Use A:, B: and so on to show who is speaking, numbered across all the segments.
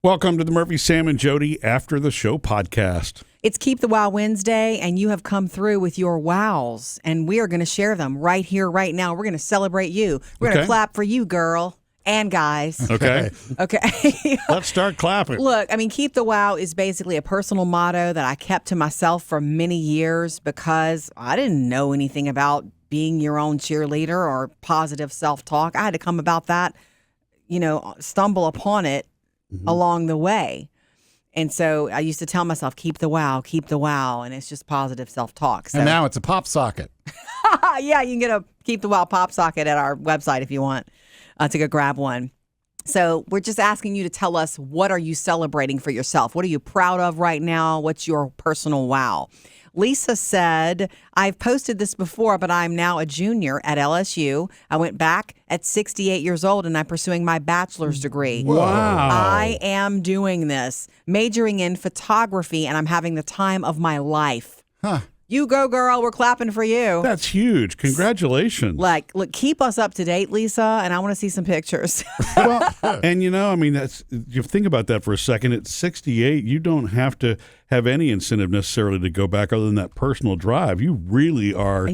A: Welcome to the Murphy, Sam, and Jodi After the Show podcast.
B: It's Keep the Wow Wednesday, and you have come through with your wows, and we are going to share them right here, right now. We're going to celebrate you. We're going to clap for you, girl and guys.
A: Okay.
B: Okay.
A: Let's start clapping.
B: Look, I mean, Keep the Wow is basically a personal motto that I kept to myself for many years because I didn't know anything about being your own cheerleader or positive self-talk. I had to come about that, stumble upon it along the way. And so I used to tell myself, keep the wow. And it's just positive self-talk. So,
C: and now it's a pop socket.
B: yeah, you can get a Keep the Wow pop socket at our website if you want to go grab one. So we're just asking you to tell us, what are you celebrating for yourself? What are you proud of right now? What's your personal wow? Lisa said, I've posted this before, but I'm now a junior at LSU. I went back at 68 years old and I'm pursuing my bachelor's degree.
A: Wow.
B: I am doing this, majoring in photography, and I'm having the time of my life.
C: Huh.
B: You go, girl. We're clapping for you.
A: That's huge. Congratulations.
B: Look, keep us up to date, Lisa, and I want to see some pictures.
A: Well, and you think about that for a second. At 68, you don't have to have any incentive necessarily to go back other than that personal drive. You really are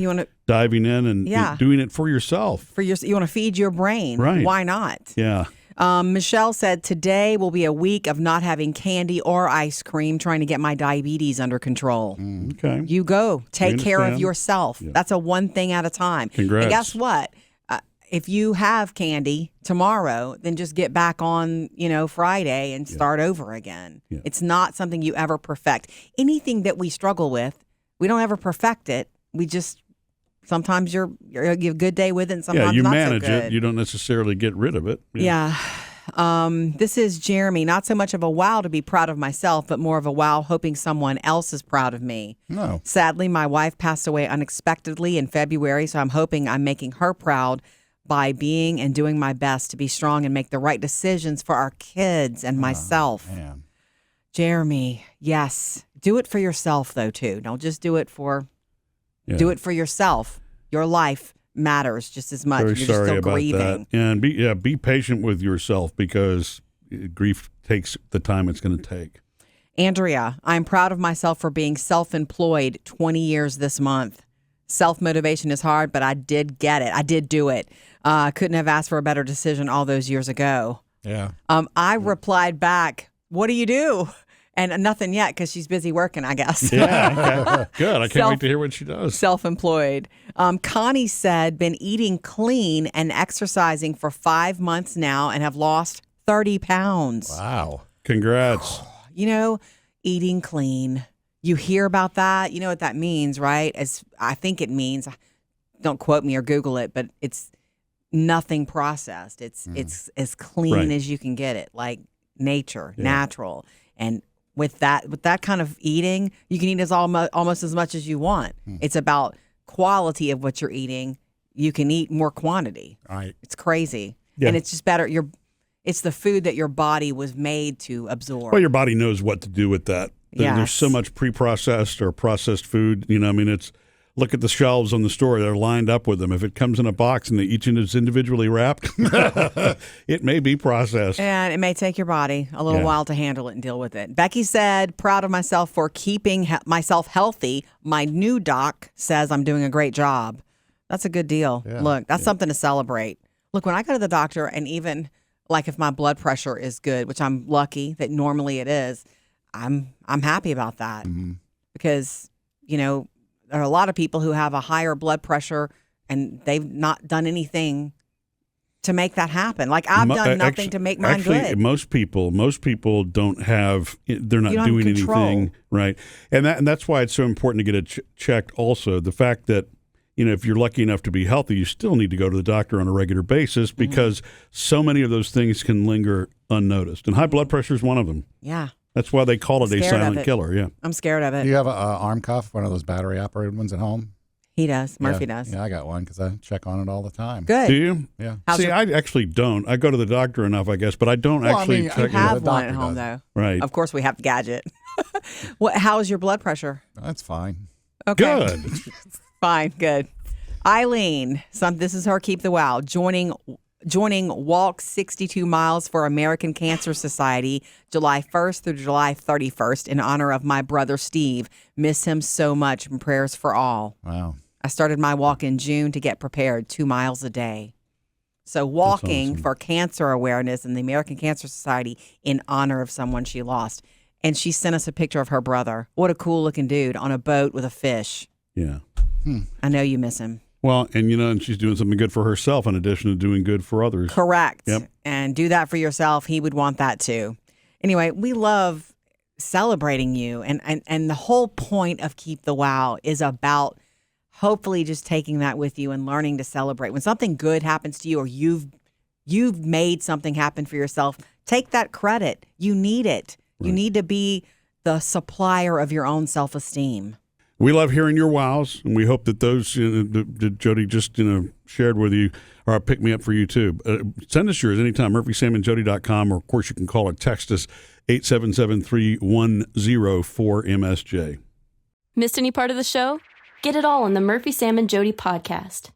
A: diving in and doing it for yourself. You want to feed your brain. Right.
B: Why not?
A: Yeah.
B: Michelle said, today will be a week of not having candy or ice cream, trying to get my diabetes under control.
A: Okay.
B: You go. Take care of yourself.
A: Yeah.
B: That's a one thing at a time.
A: Congrats.
B: And guess what? If you have candy tomorrow, then just get back on, Friday and start over again. Yeah. It's not something you ever perfect. Anything that we struggle with, we don't ever perfect it. We just... Sometimes you have a good day with it, and sometimes
A: you
B: not
A: manage
B: so good.
A: it. You don't necessarily get rid of it.
B: Yeah. This is Jeremy. Not so much of a wow to be proud of myself, but more of a wow hoping someone else is proud of me.
C: No.
B: Sadly, my wife passed away unexpectedly in February, so I'm hoping I'm making her proud by being and doing my best to be strong and make the right decisions for our kids and myself.
C: Man.
B: Jeremy, yes. Do it for yourself, though, too. Don't just do it for... Yeah. Do it for yourself. Your life matters just as much.
A: Very
B: You're
A: sorry
B: still
A: about
B: grieving.
A: that. And be patient with yourself because grief takes the time it's going to take.
B: Andrea, I'm proud of myself for being self-employed 20 years this month. Self-motivation is hard, but I did get it. I did do it. Couldn't have asked for a better decision all those years ago.
C: Yeah.
B: I replied back, what do you do? And nothing yet because she's busy working, I guess.
A: Yeah, okay. Good. I can't wait to hear what she does.
B: Self-employed. Connie said, been eating clean and exercising for 5 months now and have lost 30 pounds.
C: Wow.
A: Congrats.
B: Eating clean. You hear about that. You know what that means, right? I think it means, don't quote me or Google it, but it's nothing processed. It's as clean as you can get it, like nature, natural. And with that kind of eating, you can eat almost as much as you want. It's about quality of what you're eating. You can eat more quantity.
C: Right.
B: It's crazy.
A: Yeah.
B: And it's just better. It's the food that your body was made to absorb.
A: Well, your body knows what to do with that. There's so much pre-processed or processed food. It's look at the shelves on the store. They're lined up with them. If it comes in a box and each is individually wrapped, it may be processed.
B: And it may take your body a little while to handle it and deal with it. Becky said, proud of myself for keeping myself healthy. My new doc says I'm doing a great job. That's a good deal. Yeah. Look, that's something to celebrate. Look, when I go to the doctor, and even like if my blood pressure is good, which I'm lucky that normally it is, I'm happy about that because, there are a lot of people who have a higher blood pressure and they've not done anything to make that happen. Like I've done nothing to make mine good.
A: Most people don't have, they're not doing anything. Right. And that's why it's so important to get it checked also. The fact that, if you're lucky enough to be healthy, you still need to go to the doctor on a regular basis because so many of those things can linger unnoticed. And high blood pressure is one of them.
B: Yeah.
A: That's why they call it a silent killer. Yeah.
B: I'm scared of it.
C: Do you have an arm cuff, one of those battery operated ones at home?
B: He does. Murphy does.
C: Yeah, I got one because I check on it all the time.
B: Good.
A: Do you?
C: Yeah.
A: I actually don't. I go to the doctor enough, I guess, but I don't actually check
B: You
A: it.
B: have one at home, though.
A: Right.
B: Of course, we have the gadget. How's your blood pressure?
C: That's fine.
B: Okay.
A: Good.
B: Fine. Good. Eileen, this is her Keep the Wow, joining joining Walk 62 Miles for American Cancer Society July 1st through July 31st in honor of my brother Steve. Miss him so much, and prayers for all.
C: Wow.
B: I started my walk in June to get prepared, 2 miles a day. So walking
A: awesome.
B: for cancer awareness and the American Cancer Society in honor of someone she lost. And she sent us a picture of her brother. What a cool looking dude on a boat with a fish.
A: Yeah.
B: I know you miss him.
A: Well, and and she's doing something good for herself in addition to doing good for others.
B: Correct.
A: Yep.
B: And do that for yourself. He would want that too. Anyway, we love celebrating you. And the whole point of Keep the Wow is about hopefully just taking that with you and learning to celebrate. When something good happens to you or you've made something happen for yourself, take that credit. You need it. Right. You need to be the supplier of your own self-esteem.
A: We love hearing your wows, and we hope that those that Jodi just shared with you are a pick-me-up for you, too. Send us yours anytime, murphysamandjodi.com, or, of course, you can call or text us, 877-310-4MSJ.
D: Missed any part of the show? Get it all on the Murphy, Sam, and Jodi podcast.